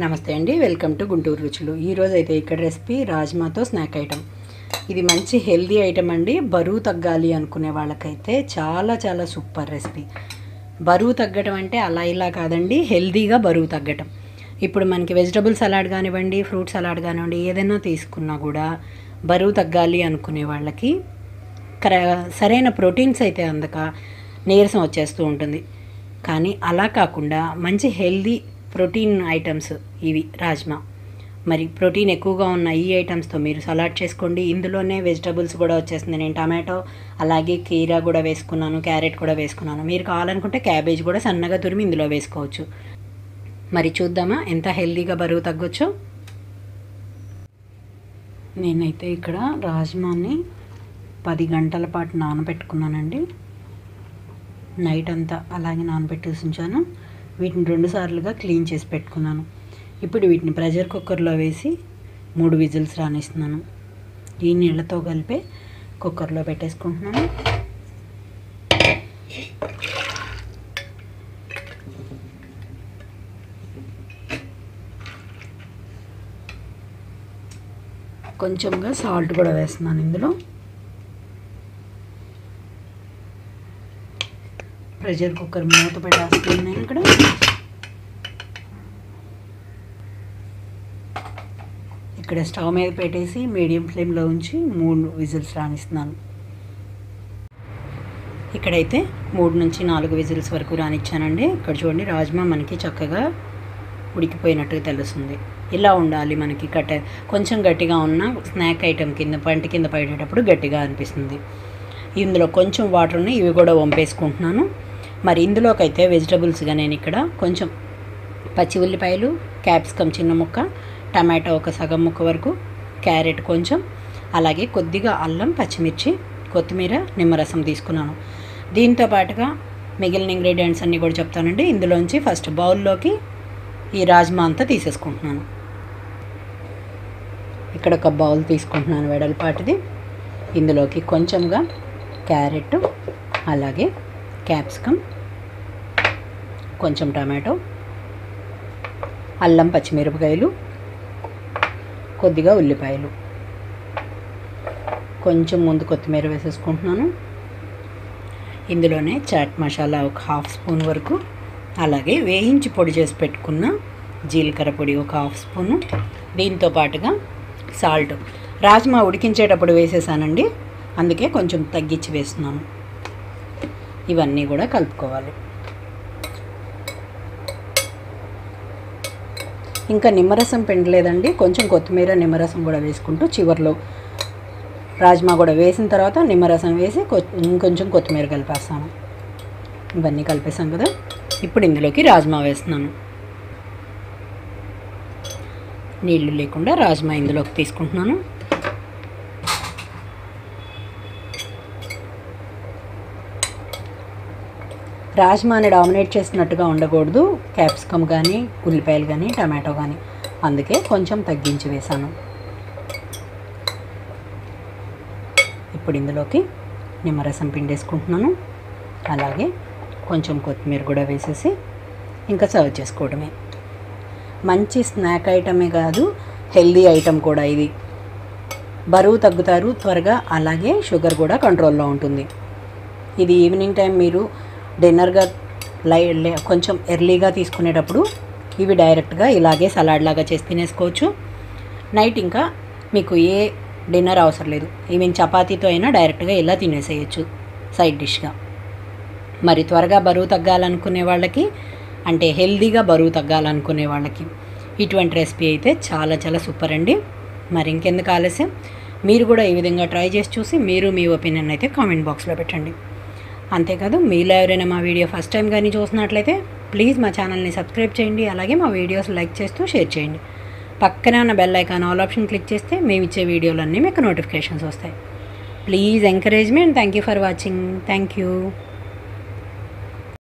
నమస్తే అండి, welcome to Guntur రుచులు. ఈరోజు అయితే ఇక్కడ రెసిపీ రాజ్మాతో స్నాక్ ఐటమ్. ఇది మంచి హెల్దీ ఐటమ్ అండి. బరువు తగ్గాలి అనుకునే వాళ్ళకైతే చాలా చాలా సూపర్ రెసిపీ. బరువు తగ్గటం అంటే అలా ఇలా కాదండి, హెల్దీగా బరువు తగ్గటం. ఇప్పుడు మనకి వెజిటబుల్ సలాడ్ కానివ్వండి, ఫ్రూట్ సలాడ్ కానివ్వండి, ఏదైనా తీసుకున్నా కూడా బరువు తగ్గాలి అనుకునే వాళ్ళకి సరైన ప్రోటీన్స్ అయితే అందక నీరసం వచ్చేస్తూ ఉంటుంది. కానీ అలా కాకుండా మంచి హెల్దీ ప్రోటీన్ ఐటమ్స్ ఇవి రాజ్మా. మరి ప్రోటీన్ ఎక్కువగా ఉన్న ఈ ఐటమ్స్తో మీరు సలాడ్ చేసుకోండి. ఇందులోనే వెజిటబుల్స్ కూడా వచ్చేస్తుంది. నేను టమాటో అలాగే కీరా కూడా వేసుకున్నాను, క్యారెట్ కూడా వేసుకున్నాను. మీరు కావాలనుకుంటే క్యాబేజ్ కూడా సన్నగా తురిమి ఇందులో వేసుకోవచ్చు. మరి చూద్దామా ఎంత హెల్దీగా బరువు తగ్గొచ్చో. నేనైతే ఇక్కడ రాజ్మాని 10 గంటల పాటు నానబెట్టుకున్నానండి. నైట్ అంతా అలాగే నానబెట్టేసి ఉంచాను. వీటిని 2 సార్లుగా క్లీన్ చేసి పెట్టుకున్నాను. ఇప్పుడు వీటిని ప్రెషర్ కుక్కర్లో వేసి 3 విజిల్స్ రానిస్తున్నాను. ఈ నీళ్ళతో కలిపి కుక్కర్లో పెట్టేసుకుంటున్నాను. కొంచెంగా సాల్ట్ కూడా వేస్తున్నాను ఇందులో. ప్రెషర్ కుక్కర్ మూత పెట్టేస్తున్నాను నేను ఇక్కడ. ఇక్కడ స్టవ్ మీద పెట్టేసి మీడియం ఫ్లేమ్లో ఉంచి 3 విజిల్స్ రానిస్తున్నాను. ఇక్కడైతే 3 నుంచి 4 విజిల్స్ వరకు రానిచ్చానండి. ఇక్కడ చూడండి, రాజ్మా మనకి చక్కగా ఉడికిపోయినట్టుగా తెలుస్తుంది. ఇలా ఉండాలి మనకి. కొంచెం గట్టిగా ఉన్న స్నాక్ ఐటెం కింద పంట కింద పడేటప్పుడు గట్టిగా అనిపిస్తుంది. ఇందులో కొంచెం వాటర్ ఉన్నాయి, ఇవి కూడా వంపేసుకుంటున్నాను. మరి ఇందులోకైతే వెజిటబుల్స్గా నేను ఇక్కడ కొంచెం పచ్చి ఉల్లిపాయలు, క్యాప్సికమ్ చిన్న ముక్క, టమాటో ఒక సగం ముక్క వరకు, క్యారెట్ కొంచెం, అలాగే కొద్దిగా అల్లం, పచ్చిమిర్చి, కొత్తిమీర, నిమ్మరసం తీసుకున్నాను. దీంతో పాటుగా మిగిలిన ఇంగ్రీడియంట్స్ అన్నీ కూడా చెప్తానండి. ఇందులోంచి ఫస్ట్ బౌల్లోకి ఈ రాజ్మా అంతా తీసేసుకుంటున్నాను. ఇక్కడ ఒక బౌల్ తీసుకుంటున్నాను వెడల్పాటిది. ఇందులోకి కొంచెంగా క్యారెట్, అలాగే క్యాప్సికమ్, కొంచెం టమాటో, అల్లం, పచ్చిమిరపకాయలు, కొద్దిగా ఉల్లిపాయలు, కొంచెం ముందు కొత్తిమీర వేసేసుకుంటున్నాను. ఇందులోనే చాట్ మసాలా ఒక 1/2 స్పూన్ వరకు, అలాగే వేయించి పొడి చేసి పెట్టుకున్న జీలకర్ర పొడి ఒక 1/2 స్పూను, దీంతో పాటుగా సాల్ట్. రాజ్మా ఉడికించేటప్పుడు వేసేసానండి, అందుకే కొంచెం తగ్గించి వేస్తున్నాను. ఇవన్నీ కూడా కలుపుకోవాలి. ఇంకా నిమ్మరసం పిండలేదండి, కొంచెం కొత్తిమీర, నిమ్మరసం కూడా వేసుకుంటూ చివరిలో రాజ్మా కూడా వేసిన తర్వాత నిమ్మరసం వేసి ఇంకొంచెం కొత్తిమీర కలిపేస్తాను. ఇవన్నీ కలిపేసాం కదా. ఇప్పుడు ఇందులోకి రాజ్మా వేస్తున్నాను. నీళ్లు లేకుండా రాజ్మా ఇందులోకి తీసుకుంటున్నాను. రాజ్మాని డామినేట్ చేసినట్టుగా ఉండకూడదు, క్యాప్సికమ్ కానీ, ఉల్లిపాయలు కానీ, టమాటో కానీ, అందుకే కొంచెం తగ్గించి వేసాను. ఇప్పుడు ఇందులోకి నిమ్మరసం పిండేసుకుంటున్నాను. అలాగే కొంచెం కొత్తిమీర కూడా వేసేసి ఇంకా సర్వ్ చేసుకోవడమే. మంచి స్నాక్ ఐటమే కాదు, హెల్దీ ఐటమ్ కూడా ఇది. బరువు తగ్గుతారు త్వరగా, అలాగే షుగర్ కూడా కంట్రోల్లో ఉంటుంది. ఇది ఈవినింగ్ టైం మీరు డిన్నర్గా కొంచెం ఎర్లీగా తీసుకునేటప్పుడు ఇవి డైరెక్ట్గా ఇలాగే సలాడ్ లాగా చేసి తినేసుకోవచ్చు. నైట్ ఇంకా మీకు ఏ డిన్నర్ అవసరం లేదు, ఈవెన్ చపాతీతో అయినా డైరెక్ట్గా ఇలా తినేసేయచ్చు సైడ్ డిష్గా. మరి త్వరగా బరువు తగ్గాలనుకునే వాళ్ళకి, అంటే హెల్దీగా బరువు తగ్గాలనుకునే వాళ్ళకి ఇటువంటి రెసిపీ అయితే చాలా చాలా సూపర్ అండి. మరి ఇంకెందుకు ఆలస్యం, మీరు కూడా ఈ విధంగా ట్రై చేసి చూసి మీరు మీ ఒపీనియన్ అయితే కామెంట్ బాక్స్లో పెట్టండి. అంతేకాదు, మీలో ఎవరైనా మా వీడియో ఫస్ట్ టైం కానీ చూసినట్లయితే ప్లీజ్ మా ఛానల్ని సబ్స్క్రైబ్ చేయండి. అలాగే మా వీడియోస్ లైక్ చేస్తూ షేర్ చేయండి. పక్కనే ఉన్న bell icon all option click చేస్తే మేము ఇచ్చే వీడియోలన్నీ మీకు నోటిఫికేషన్స్ వస్తాయి. Please encourage me and thank you for watching. Thank you.